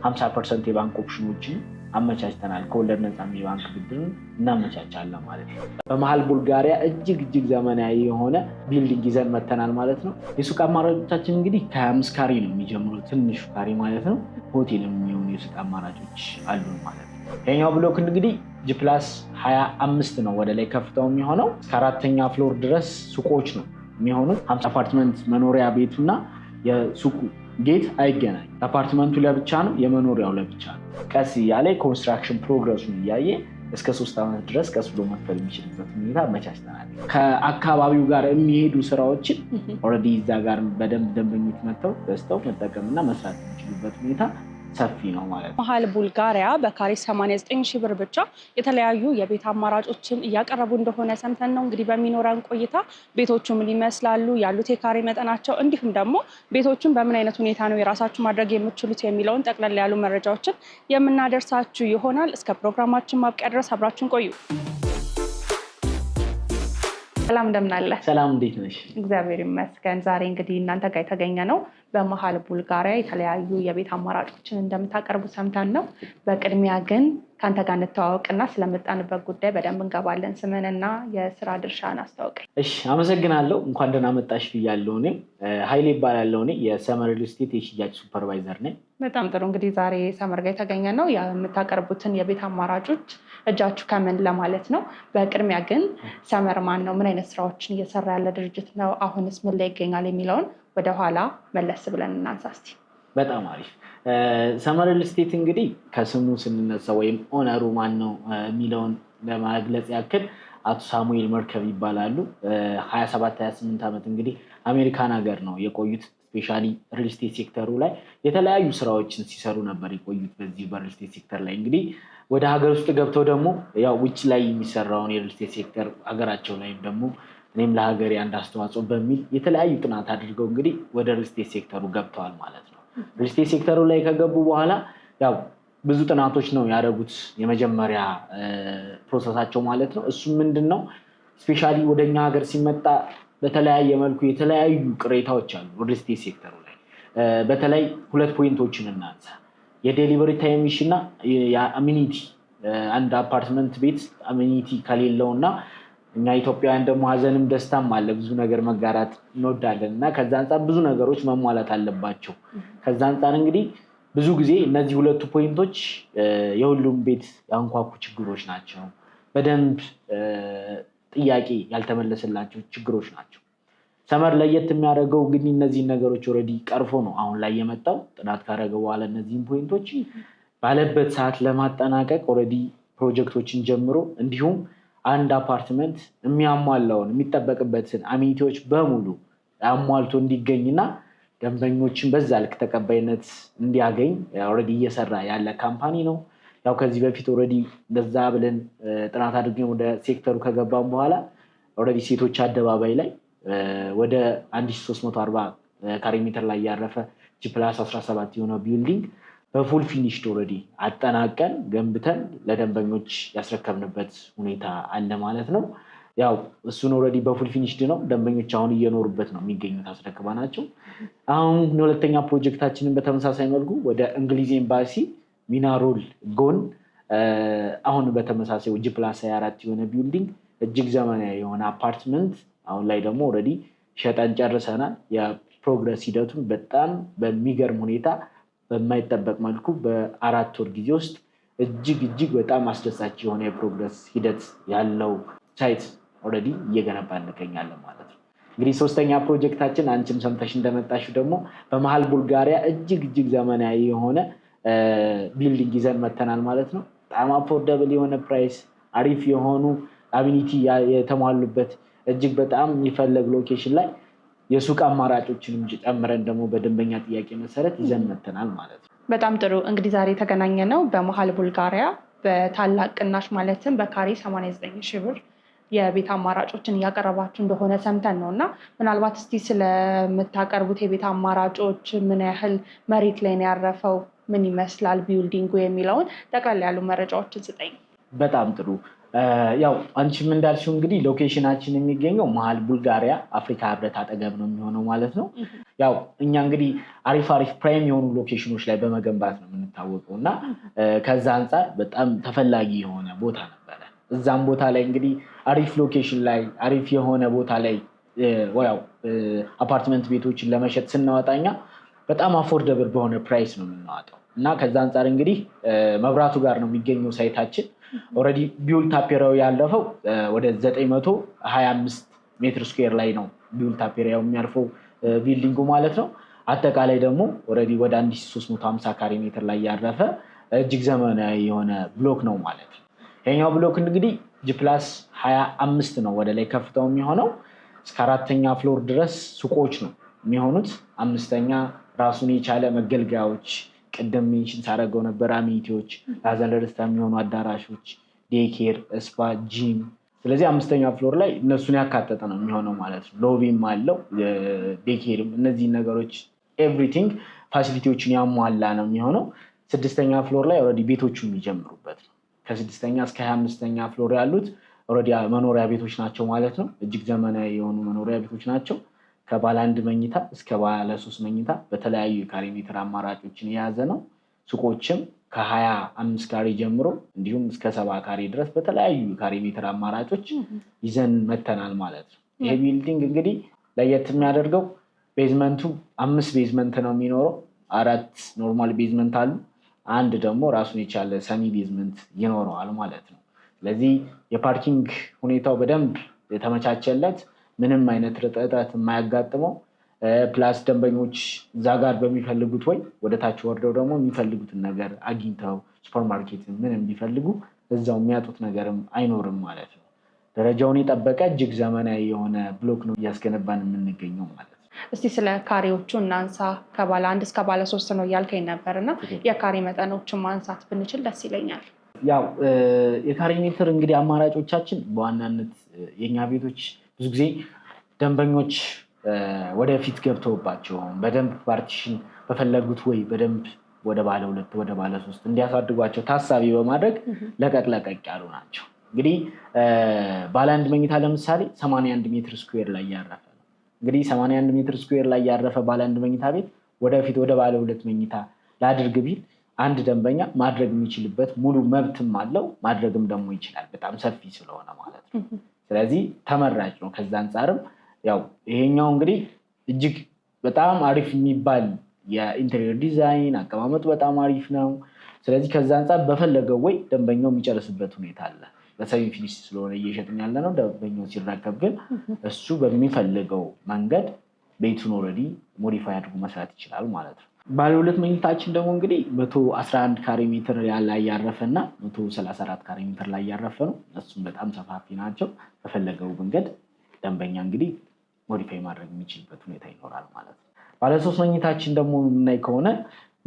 50% የባንክ ኦፕሽኖችን አመቻችተናል። ከወለድ ነፃ የባንክ ብድር እናመቻቻለን ማለት ነው። በመሃል ቡልጋሪያ እጅግ ዘመናዊ የሆነ ቢልዲንግ ይዘን መተናል ማለት ነው። የሱቅ አማራጮቻችን እንግዲህ ከ25 ካሬ ነው የሚጀምሩት፣ ትንሹ ካሬ ማለት ነው። ሆቴልም የሚሆኑ የሱቅ አማራጮች አሉ ማለት ነው። የኛው ብሎክ እንግዲህ G+25 ነው ወደ ላይ ከፍታው የሚሆነው። እስከ 4ኛ ፍሎር ድረስ ሱቆች ነው የሚሆኑት። 50 አፓርትመንት መኖሪያ ቤቱና የሱቁ ጌት አይገናኝ። አፓርትመንቱ ለብቻ ነው፣ የመኖሪያው ለብቻ ነው። ቀስ እያለ ኮንስትራክሽን ፕሮግረሱን እያየ እስከ 3 ዓመት ድረስ ቀስ ብሎ መክፈል የሚችልበት ሁኔታ አመቻችተናል። ከአካባቢው ጋር የሚሄዱ ስራዎችን ኦልሬዲ እዛ ጋር በደንብ ደንበኞች መጥተው ገዝተው መጠቀምና መስራት የሚችሉበት ሁኔታ ሰፊ ነው ማለት ነው። መሃል ቡልጋሪያ በካሬ 89,000 ብር ብቻ የተለያዩ የቤት አማራጮችን እያቀረቡ እንደሆነ ሰምተን ነው። እንግዲህ በሚኖረን ቆይታ ቤቶቹ ምን ይመስላሉ፣ ያሉት የካሬ መጠናቸው፣ እንዲሁም ደግሞ ቤቶቹን በምን አይነት ሁኔታ ነው የራሳችሁ ማድረግ የምትችሉት የሚለውን ጠቅላላ ያሉ መረጃዎችን የምናደርሳችሁ ይሆናል። እስከ ፕሮግራማችን ማብቂያ ድረስ አብራችሁን ቆዩ። ሰላም እንደምን አለ? ሰላም እንዴት ነሽ? እግዚአብሔር ይመስገን። ዛሬ እንግዲህ እናንተ ጋር የተገኘ ነው በመሃል ቡልጋሪያ የተለያዩ የቤት አማራጮችን እንደምታቀርቡ ሰምተን ነው። በቅድሚያ ግን ከአንተ ጋር እንተዋወቅና ስለመጣንበት ጉዳይ በደንብ እንገባለን። ስምንና የስራ ድርሻን አስተዋውቀኝ። እሺ፣ አመሰግናለሁ። እንኳን ደህና መጣሽ ብያለሁ። እኔ ኃይሌ እባላለሁ። እኔ የሰመር ሪል ስቴት የሽያጭ ሱፐርቫይዘር ነኝ። በጣም ጥሩ። እንግዲህ ዛሬ ሰመር ጋር የተገኘ ነው የምታቀርቡትን የቤት አማራጮች እጃችሁ ከምን ለማለት ነው። በቅድሚያ ግን ሰመር ማን ነው? ምን አይነት ስራዎችን እየሰራ ያለ ድርጅት ነው? አሁንስ ምን ላይ ይገኛል የሚለውን ወደኋላ መለስ ብለን እናንሳ እስቲ። በጣም አሪፍ። ሰመር ሪል ስቴት እንግዲህ ከስሙ ስንነሳ ወይም ኦነሩ ማን ነው የሚለውን ለማግለጽ ያክል አቶ ሳሙኤል መርከብ ይባላሉ። 27-28 ዓመት እንግዲህ አሜሪካን ሀገር ነው የቆዩት። ስፔሻሊ ሪል ስቴት ሴክተሩ ላይ የተለያዩ ስራዎችን ሲሰሩ ነበር የቆዩት። በዚህ በሪል ስቴት ሴክተር ላይ እንግዲህ ወደ ሀገር ውስጥ ገብተው ደግሞ ያው ውጭ ላይ የሚሰራውን የሪል ስቴት ሴክተር ሀገራቸው ላይም ደግሞ እኔም ለሀገሬ አንድ አስተዋጽኦ በሚል የተለያዩ ጥናት አድርገው እንግዲህ ወደ ሪል ስቴት ሴክተሩ ገብተዋል ማለት ነው። ሪል ስቴት ሴክተሩ ላይ ከገቡ በኋላ ያው ብዙ ጥናቶች ነው ያደረጉት የመጀመሪያ ፕሮሰሳቸው ማለት ነው። እሱም ምንድን ነው ስፔሻሊ ወደኛ ሀገር ሲመጣ በተለያየ መልኩ የተለያዩ ቅሬታዎች አሉ ሪል ስቴት ሴክተሩ ላይ። በተለይ 2 ፖይንቶችን እናንሳ። የዴሊቨሪ ታይም እና የአሚኒቲ። አንድ አፓርትመንት ቤት አሚኒቲ ከሌለውና እኛ ኢትዮጵያውያን ደግሞ ሀዘንም ደስታም አለ፣ ብዙ ነገር መጋራት እንወዳለን እና ከዛ አንጻር ብዙ ነገሮች መሟላት አለባቸው። ከዛ አንጻር እንግዲህ ብዙ ጊዜ እነዚህ 2 ፖይንቶች የሁሉም ቤት ያንኳኩ ችግሮች ናቸው። በደንብ ጥያቄ ያልተመለሰላቸው ችግሮች ናቸው። ሰመር ለየት የሚያደርገው እንግዲህ እነዚህን ነገሮች ኦልሬዲ ቀርፎ ነው አሁን ላይ የመጣው። ጥናት ካደረገ በኋላ እነዚህን ፖይንቶች ባለበት ሰዓት ለማጠናቀቅ ኦልሬዲ ፕሮጀክቶችን ጀምሮ እንዲሁም አንድ አፓርትመንት የሚያሟላውን የሚጠበቅበትን አሚኒቲዎች በሙሉ አሟልቶ እንዲገኝና ደንበኞችን በዛ ልክ ተቀባይነት እንዲያገኝ ኦልሬዲ እየሰራ ያለ ካምፓኒ ነው። ያው ከዚህ በፊት ኦልሬዲ በዛ ብለን ጥናት አድርገን ወደ ሴክተሩ ከገባን በኋላ ኦልሬዲ ሴቶች አደባባይ ላይ ወደ 1340 ካሬ ሜትር ላይ ያረፈ G+17 የሆነ ቢልዲንግ በፉል ፊኒሽድ ኦልሬዲ አጠናቀን ገንብተን ለደንበኞች ያስረከብንበት ሁኔታ አለ ማለት ነው። ያው እሱን ኦልሬዲ በፉል ፊኒሽድ ነው፣ ደንበኞች አሁን እየኖሩበት ነው የሚገኙት አስረክባናቸው። አሁን ሁለተኛ ፕሮጀክታችንን በተመሳሳይ መልኩ ወደ እንግሊዝ ኤምባሲ ሚናሮል ጎን አሁን በተመሳሳይ G+24 የሆነ ቢልዲንግ እጅግ ዘመናዊ የሆነ አፓርትመንት አሁን ላይ ደግሞ ኦልሬዲ ሸጠን ጨርሰናል። የፕሮግረስ ሂደቱን በጣም በሚገርም ሁኔታ በማይጠበቅ መልኩ በ4 ወር ጊዜ ውስጥ እጅግ በጣም አስደሳች የሆነ የፕሮግረስ ሂደት ያለው ሳይት ኦልሬዲ እየገነባ እንገኛለን ማለት ነው። እንግዲህ 3ኛ ፕሮጀክታችን አንቺም ሰምተሽ እንደመጣሽው ደግሞ በመሃል ቡልጋሪያ እጅግ ዘመናዊ የሆነ ቢልዲንግ ይዘን መተናል ማለት ነው። በጣም አፎርደብል የሆነ ፕራይስ፣ አሪፍ የሆኑ አሚኒቲ የተሟሉበት እጅግ በጣም የሚፈለግ ሎኬሽን ላይ የሱቅ አማራጮችንም ጨምረን ደግሞ በደንበኛ ጥያቄ መሰረት ይዘን መተናል ማለት ነው። በጣም ጥሩ። እንግዲህ ዛሬ የተገናኘ ነው በመሃል ቡልጋሪያ በታላቅ ቅናሽ ማለትም በካሬ 89,000 ብር የቤት አማራጮችን እያቀረባችሁ እንደሆነ ሰምተን ነው እና ምናልባት እስቲ ስለምታቀርቡት የቤት አማራጮች ምን ያህል መሬት ላይ ነው ያረፈው፣ ምን ይመስላል ቢልዲንጉ የሚለውን ጠቅላላ ያሉ መረጃዎችን ስጠኝ። በጣም ጥሩ። ያው አንቺም እንዳልሽው እንግዲህ ሎኬሽናችን የሚገኘው መሀል ቡልጋሪያ አፍሪካ ህብረት አጠገብ ነው የሚሆነው ማለት ነው። ያው እኛ እንግዲህ አሪፍ ፕራይም የሆኑ ሎኬሽኖች ላይ በመገንባት ነው የምንታወቀው እና ከዛ አንጻር በጣም ተፈላጊ የሆነ ቦታ ነበረ። እዛም ቦታ ላይ እንግዲህ አሪፍ ሎኬሽን ላይ አሪፍ የሆነ ቦታ ላይ ያው አፓርትመንት ቤቶችን ለመሸጥ ስናወጣኛ በጣም አፎርደብል በሆነ ፕራይስ ነው የምናወጣው እና ከዛ አንጻር እንግዲህ መብራቱ ጋር ነው የሚገኘው ሳይታችን። ኦልሬዲ ቢውል ታፔራው ያለፈው ወደ 925 ሜትር ስኩዌር ላይ ነው ቢውል ታፔራው የሚያርፈው ቢልዲንጉ ማለት ነው። አጠቃላይ ደግሞ ኦልሬዲ ወደ 1350 ካሬ ሜትር ላይ ያረፈ እጅግ ዘመናዊ የሆነ ብሎክ ነው ማለት ነው። ይሄኛው ብሎክ እንግዲህ G+25 ነው ወደ ላይ ከፍታው የሚሆነው። እስከ 4ኛ ፍሎር ድረስ ሱቆች ነው የሚሆኑት። 5ኛ ራሱን የቻለ መገልገያዎች ቅድም ሜንሽን ሳደርገው ነበር አሚኒቲዎች፣ ለሀዘን ለደስታ የሚሆኑ አዳራሾች፣ ዴይኬር፣ ስፓ፣ ጂም። ስለዚህ 5ኛ ፍሎር ላይ እነሱን ያካተተ ነው የሚሆነው ማለት ነው። ሎቢም አለው ዴይኬርም፣ እነዚህ ነገሮች ኤቭሪቲንግ ፋሲሊቲዎችን ያሟላ ነው የሚሆነው። 6ኛ ፍሎር ላይ ኦልሬዲ ቤቶቹ የሚጀምሩበት ነው። ከ6ኛ እስከ 25ኛ ፍሎር ያሉት ኦልሬዲ መኖሪያ ቤቶች ናቸው ማለት ነው። እጅግ ዘመናዊ የሆኑ መኖሪያ ቤቶች ናቸው። ከባለ 1 መኝታ እስከ ባለ 3 መኝታ በተለያዩ የካሬ ሜትር አማራጮችን የያዘ ነው። ሱቆችም ከ25 ካሬ ጀምሮ እንዲሁም እስከ 70 ካሬ ድረስ በተለያዩ የካሬ ሜትር አማራጮች ይዘን መተናል ማለት ነው። ይሄ ቢልዲንግ እንግዲህ ለየት የሚያደርገው ቤዝመንቱ 5 ቤዝመንት ነው የሚኖረው። 4 ኖርማል ቤዝመንት አሉ። 1 ደግሞ ራሱን የቻለ ሰሚ ቤዝመንት ይኖረዋል ማለት ነው። ስለዚህ የፓርኪንግ ሁኔታው በደንብ የተመቻቸለት፣ ምንም አይነት እጥረት የማያጋጥመው ፕላስ ደንበኞች እዛ ጋር በሚፈልጉት ወይ ወደ ታች ወርደው ደግሞ የሚፈልጉትን ነገር አግኝተው ሱፐርማርኬት ምንም ቢፈልጉ እዛው የሚያጡት ነገርም አይኖርም ማለት ነው። ደረጃውን የጠበቀ እጅግ ዘመናዊ የሆነ ብሎክ ነው እያስገነባን የምንገኘው ማለት ነው። እስቲ ስለ ካሬዎቹ እናንሳ። ከባለ 1 እስከ ባለ 3 ነው እያልከኝ ነበር እና የካሬ መጠኖችን ማንሳት ብንችል ደስ ይለኛል። ያው የካሬ ሜትር እንግዲህ አማራጮቻችን በዋናነት የኛ ቤቶች ብዙ ጊዜ ደንበኞች ወደፊት ገብተውባቸው በደንብ ፓርቲሽን በፈለጉት ወይ በደንብ ወደ ባለ 2 ወደ ባለ 3 እንዲያሳድጓቸው ታሳቢ በማድረግ ለቀቅ ያሉ ናቸው። እንግዲህ ባለ 1 መኝታ ለምሳሌ 81 ሜትር ስኩዌር ላይ ያረፈ ነው። እንግዲህ 81 ሜትር ስኩዌር ላይ ያረፈ ባለ 1 መኝታ ቤት ወደፊት ወደ ባለ 2 መኝታ ላድርግ ቢል አንድ ደንበኛ ማድረግ የሚችልበት ሙሉ መብትም አለው፣ ማድረግም ደግሞ ይችላል። በጣም ሰፊ ስለሆነ ማለት ነው። ስለዚህ ተመራጭ ነው። ከዛ አንጻርም ያው ይሄኛው እንግዲህ እጅግ በጣም አሪፍ የሚባል የኢንቴሪየር ዲዛይን አቀማመጡ በጣም አሪፍ ነው። ስለዚህ ከዛ አንጻር በፈለገው ወይ ደንበኛው የሚጨርስበት ሁኔታ አለ። በሰሚ ፊኒሽ ስለሆነ እየሸጥን ያለ ነው። ደንበኛው ሲረከብ ግን እሱ በሚፈልገው መንገድ ቤቱን ኦልሬዲ ሞዲፋይ አድርጎ መስራት ይችላል ማለት ነው። ባለ 2 መኝታችን ደግሞ እንግዲህ 111 ካሬ ሜትር ላይ ያረፈ እና 134 ካሬ ሜትር ላይ ያረፈ ነው። እሱም በጣም ሰፋፊ ናቸው። በፈለገው መንገድ ደንበኛ እንግዲህ ሞዲፋይ ማድረግ የሚችልበት ሁኔታ ይኖራል ማለት ነው። ባለ 3 መኝታችን ደግሞ የምናይ ከሆነ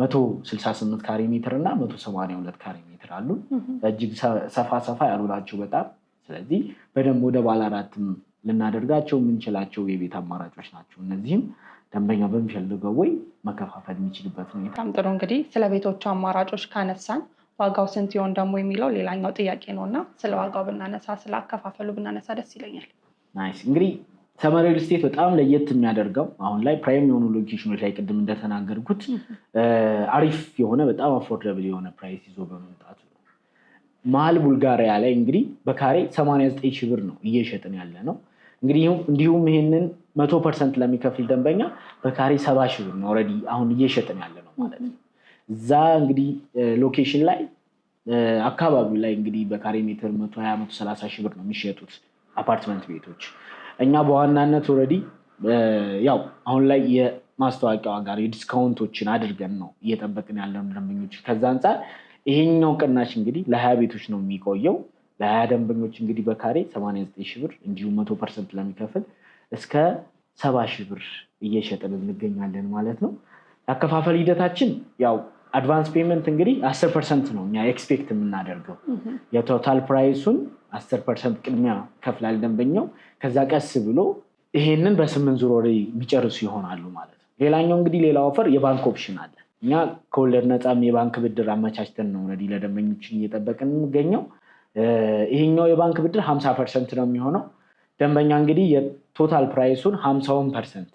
168 ካሬ ሜትር እና 182 ካሬ ሜትር አሉ። እጅግ ሰፋ ያሉ ናቸው በጣም። ስለዚህ በደንብ ወደ ባለ 4ም ልናደርጋቸው የምንችላቸው የቤት አማራጮች ናቸው። እነዚህም ደንበኛ በሚፈልገው ወይ መከፋፈል የሚችልበት ሁኔታ። በጣም ጥሩ። እንግዲህ ስለ ቤቶቹ አማራጮች ካነሳን ዋጋው ስንት ይሆን ደግሞ የሚለው ሌላኛው ጥያቄ ነው እና ስለ ዋጋው ብናነሳ፣ ስለ አከፋፈሉ ብናነሳ ደስ ይለኛል። ናይስ። እንግዲህ ሰመር ሪል ስቴት በጣም ለየት የሚያደርገው አሁን ላይ ፕራይም የሆኑ ሎኬሽኖች ላይ ቅድም እንደተናገርኩት አሪፍ የሆነ በጣም አፎርደብል የሆነ ፕራይስ ይዞ በመምጣቱ ነው። መሀል ቡልጋሪያ ላይ እንግዲህ በካሬ 89 ሺህ ብር ነው እየሸጥን ያለ ነው። እንግዲህ እንዲሁም ይሄንን 100% ለሚከፍል ደንበኛ በካሬ 70 ሺህ ብር ነው ኦልሬዲ አሁን እየሸጥን ያለ ነው ማለት ነው። እዛ እንግዲህ ሎኬሽን ላይ አካባቢው ላይ እንግዲህ በካሬ ሜትር 120-130 ሺህ ብር ነው የሚሸጡት አፓርትመንት ቤቶች። እኛ በዋናነት ኦልሬዲ ያው አሁን ላይ የማስታወቂያ ዋጋ የዲስካውንቶችን አድርገን ነው እየጠበቅን ያለው ደንበኞች። ከዛ አንጻር ይሄኛው ቅናሽ እንግዲህ ለ20 ቤቶች ነው የሚቆየው። ለ20 ደንበኞች እንግዲህ በካሬ 89 ሺህ ብር እንዲሁም 100% ለሚከፍል እስከ 70 ሺህ ብር እየሸጥን እንገኛለን ማለት ነው። ያከፋፈል ሂደታችን ያው አድቫንስ ፔመንት እንግዲህ 10% ነው እኛ ኤክስፔክት የምናደርገው። የቶታል ፕራይሱን 10% ቅድሚያ ከፍላል ደንበኛው። ከዛ ቀስ ብሎ ይሄንን በ8 ዙር ወሬ የሚጨርሱ ይሆናሉ ማለት ነው። ሌላኛው እንግዲህ ሌላ ኦፈር የባንክ ኦፕሽን አለ። እኛ ከወለድ ነፃም የባንክ ብድር አመቻችተን ነው ኦልሬዲ ለደንበኞችን እየጠበቅን የምንገኘው። ይሄኛው የባንክ ብድር 50% ነው የሚሆነው። ደንበኛ እንግዲህ የቶታል ፕራይሱን 50%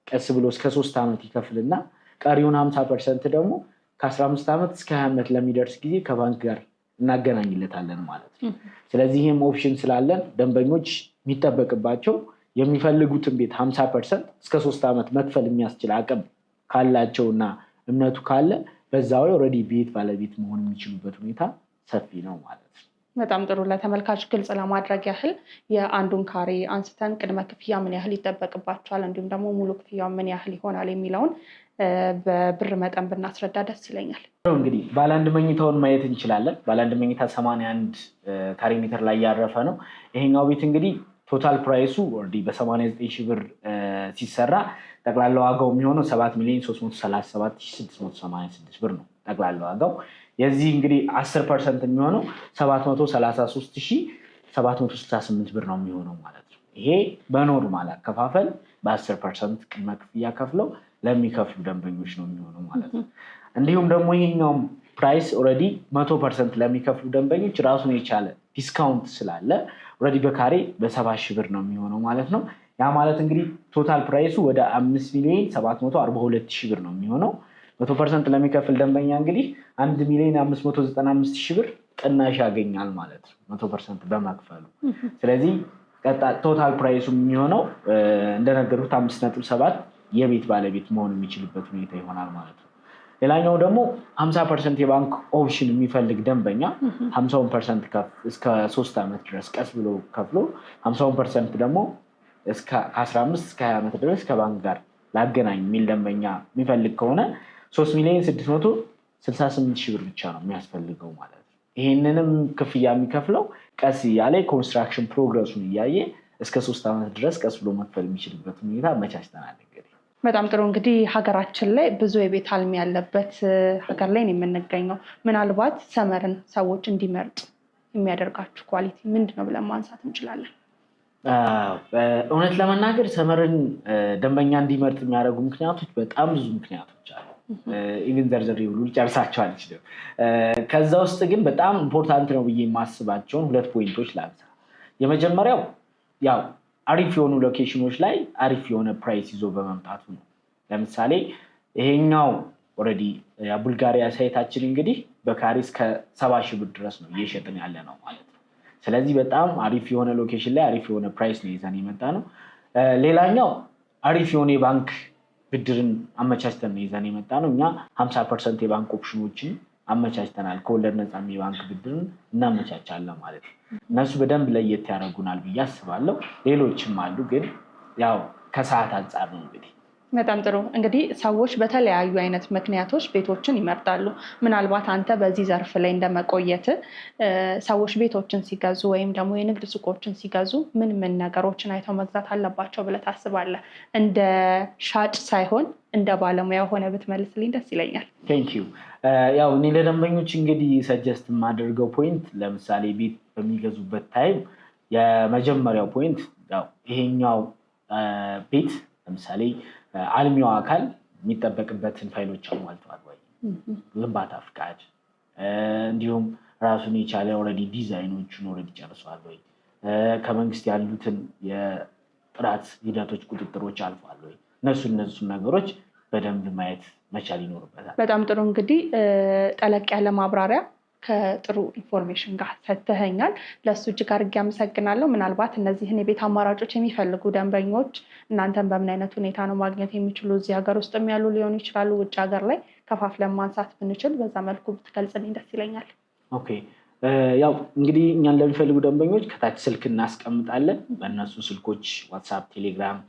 ቀስ ብሎ እስከ 3 ዓመት ይከፍልና ቀሪውን 50% ደግሞ ከ15 ዓመት እስከ 20 ዓመት ለሚደርስ ጊዜ ከባንክ ጋር እናገናኝለታለን ማለት ነው። ስለዚህ ይህም ኦፕሽን ስላለን ደንበኞች የሚጠበቅባቸው የሚፈልጉትን ቤት 50% እስከ 3 ዓመት መክፈል የሚያስችል አቅም ካላቸውና እምነቱ ካለ በዛው ኦልሬዲ ቤት ባለቤት መሆን የሚችሉበት ሁኔታ ሰፊ ነው ማለት ነው። በጣም ጥሩ። ለተመልካች ግልጽ ለማድረግ ያህል የአንዱን ካሬ አንስተን ቅድመ ክፍያ ምን ያህል ይጠበቅባቸዋል እንዲሁም ደግሞ ሙሉ ክፍያ ምን ያህል ይሆናል የሚለውን በብር መጠን ብናስረዳ ደስ ይለኛል። እንግዲህ ባለ አንድ መኝታውን ማየት እንችላለን። ባለ አንድ መኝታ 81 ካሬ ሜትር ላይ ያረፈ ነው። ይሄኛው ቤት እንግዲህ ቶታል ፕራይሱ ኦልሬዲ በ89 ሺህ ብር ሲሰራ ጠቅላላ ዋጋው የሚሆነው 7,337,686 ብር ነው ጠቅላላ ዋጋው። የዚህ እንግዲህ 10% የሚሆነው 733,768 ብር ነው የሚሆነው ማለት ነው። ይሄ በኖርማል አከፋፈል በ10% ቅድመ ክፍያ ከፍለው ለሚከፍሉ ደንበኞች ነው የሚሆነው ማለት ነው። እንዲሁም ደግሞ ይሄኛው ፕራይስ ኦልሬዲ 100% ለሚከፍሉ ደንበኞች ራሱን የቻለ ዲስካውንት ስላለ ኦልሬዲ በካሬ በ70 ሺህ ብር ነው የሚሆነው ማለት ነው። ያ ማለት እንግዲህ ቶታል ፕራይሱ ወደ 5,742,000 ብር ነው የሚሆነው። 100% ለሚከፍል ደንበኛ እንግዲህ 1,595,000 ብር ቅናሽ ያገኛል ማለት ነው 100% በመክፈሉ። ስለዚህ ቶታል ፕራይሱ የሚሆነው እንደነገርኩት 5.7 የቤት ባለቤት መሆን የሚችልበት ሁኔታ ይሆናል ማለት ነው። ሌላኛው ደግሞ 50% የባንክ ኦፕሽን የሚፈልግ ደንበኛ 50% እስከ 3 ዓመት ድረስ ቀስ ብሎ ከፍሎ 50% ደግሞ እስከ 15 እስከ 20 ዓመት ድረስ ከባንክ ጋር ላገናኝ የሚል ደንበኛ የሚፈልግ ከሆነ 3,668,000 ብር ብቻ ነው የሚያስፈልገው ማለት ነው። ይህንንም ክፍያ የሚከፍለው ቀስ እያለ ኮንስትራክሽን ፕሮግረሱን እያየ እስከ 3 ዓመት ድረስ ቀስ ብሎ መክፈል የሚችልበት ሁኔታ አመቻችተናል። እንግዲህ በጣም ጥሩ። እንግዲህ ሀገራችን ላይ ብዙ የቤት አልሚ ያለበት ሀገር ላይ ነው የምንገኘው። ምናልባት ሰመርን ሰዎች እንዲመርጡ የሚያደርጋችሁ ኳሊቲ ምንድን ነው ብለን ማንሳት እንችላለን? እውነት ለመናገር ሰመርን ደንበኛ እንዲመርጥ የሚያደርጉ ምክንያቶች በጣም ብዙ ምክንያቶች አሉ። ኢቭን ዘርዘር ሁሉ ሊጨርሳቸው አልችልም። ከዛ ውስጥ ግን በጣም ኢምፖርታንት ነው ብዬ የማስባቸውን 2 ፖይንቶች ላንሳ። የመጀመሪያው ያው አሪፍ የሆኑ ሎኬሽኖች ላይ አሪፍ የሆነ ፕራይስ ይዞ በመምጣቱ ነው። ለምሳሌ ይሄኛው ኦልሬዲ የቡልጋሪያ ሳይታችን እንግዲህ በካሬ እስከ 70 ሺህ ብር ድረስ ነው እየሸጥን ያለ ነው ማለት ነው። ስለዚህ በጣም አሪፍ የሆነ ሎኬሽን ላይ አሪፍ የሆነ ፕራይስ ነው ይዘን የመጣ ነው። ሌላኛው አሪፍ የሆነ የባንክ ብድርን አመቻችተን ነው ይዘን የመጣ ነው። እኛ 50% የባንክ ኦፕሽኖችን አመቻችተናል። ከወለድ ነፃ የባንክ ብድርን እናመቻቻለን ማለት ነው። እነሱ በደንብ ለየት ያደርጉናል ብዬ አስባለሁ። ሌሎችም አሉ ግን ያው ከሰዓት አንጻር ነው እንግዲህ። በጣም ጥሩ። እንግዲህ ሰዎች በተለያዩ አይነት ምክንያቶች ቤቶችን ይመርጣሉ። ምናልባት አንተ በዚህ ዘርፍ ላይ እንደመቆየት ሰዎች ቤቶችን ሲገዙ ወይም ደግሞ የንግድ ሱቆችን ሲገዙ ምን ምን ነገሮችን አይተው መግዛት አለባቸው ብለህ ታስባለህ? እንደ ሻጭ ሳይሆን እንደ ባለሙያ ሆነ ብትመልስልኝ ደስ ይለኛል። ቴንኪዩ። ያው እኔ ለደንበኞች እንግዲህ ሰጀስት የማደርገው ፖይንት ለምሳሌ ቤት በሚገዙበት ታይም የመጀመሪያው ፖይንት ያው ይሄኛው ቤት ለምሳሌ አልሚው አካል የሚጠበቅበትን ፋይሎች አሟልተዋል ወይ፣ ግንባታ ፍቃድ፣ እንዲሁም ራሱን የቻለ ኦልሬዲ ዲዛይኖችን ኦልሬዲ ጨርሷል ወይ፣ ከመንግስት ያሉትን የጥራት ሂደቶች ቁጥጥሮች አልፏል ወይ፣ እነሱን ነገሮች በደንብ ማየት መቻል ይኖርበታል። በጣም ጥሩ። እንግዲህ ጠለቅ ያለ ማብራሪያ ከጥሩ ኢንፎርሜሽን ጋር ሰጥተኸኛል። ለእሱ እጅግ አድርጌ አመሰግናለሁ። ምናልባት እነዚህን የቤት አማራጮች የሚፈልጉ ደንበኞች እናንተን በምን አይነት ሁኔታ ነው ማግኘት የሚችሉ? እዚህ ሀገር ውስጥም ያሉ ሊሆኑ ይችላሉ፣ ውጭ ሀገር ላይ ከፋፍለን ማንሳት ብንችል በዛ መልኩ ብትገልጽልኝ ደስ ይለኛል። ኦኬ። ያው እንግዲህ እኛን ለሚፈልጉ ደንበኞች ከታች ስልክ እናስቀምጣለን። በእነሱ ስልኮች ዋትሳፕ፣ ቴሌግራም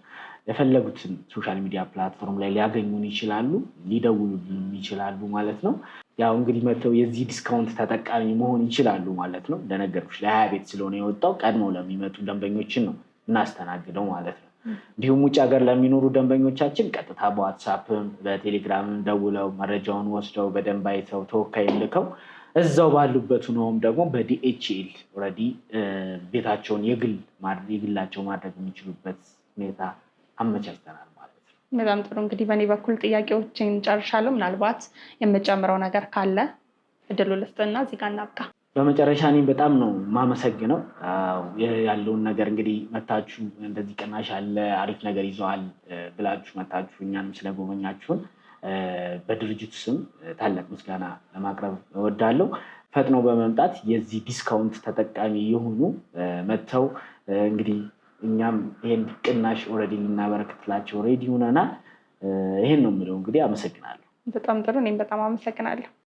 የፈለጉትን ሶሻል ሚዲያ ፕላትፎርም ላይ ሊያገኙን ይችላሉ፣ ሊደውሉልን ይችላሉ ማለት ነው። ያው እንግዲህ መጥተው የዚህ ዲስካውንት ተጠቃሚ መሆን ይችላሉ ማለት ነው። እንደነገርኩሽ ለ20 ቤት ስለሆነ የወጣው ቀድመው ለሚመጡ ደንበኞችን ነው እናስተናግደው ማለት ነው። እንዲሁም ውጭ ሀገር ለሚኖሩ ደንበኞቻችን ቀጥታ በዋትሳፕም በቴሌግራምም ደውለው መረጃውን ወስደው በደንብ አይተው ተወካይ ልከው እዛው ባሉበት ሆነውም ደግሞ በዲኤችኤል ኦልሬዲ ቤታቸውን የግላቸው ማድረግ የሚችሉበት ሁኔታ አመቻችተናል ማለት ነው። በጣም ጥሩ። እንግዲህ በእኔ በኩል ጥያቄዎችን ጨርሻለሁ። ምናልባት የምጨምረው ነገር ካለ እድሉ ልስጥና እዚህ ጋር እናብቃ። በመጨረሻ እኔም በጣም ነው ማመሰግነው ያለውን ነገር እንግዲህ መታችሁ እንደዚህ ቅናሽ አለ አሪፍ ነገር ይዘዋል ብላችሁ መታችሁ እኛንም ስለጎበኛችሁን በድርጅቱ ስም ታላቅ ምስጋና ለማቅረብ እወዳለሁ። ፈጥኖ በመምጣት የዚህ ዲስካውንት ተጠቃሚ የሆኑ መጥተው እንግዲህ እኛም ይሄን ቅናሽ ኦልሬዲ ልናበረክትላቸው ሬዲ ሆነናል። ይሄን ነው የምለው እንግዲህ አመሰግናለሁ። በጣም ጥሩ። እኔም በጣም አመሰግናለሁ።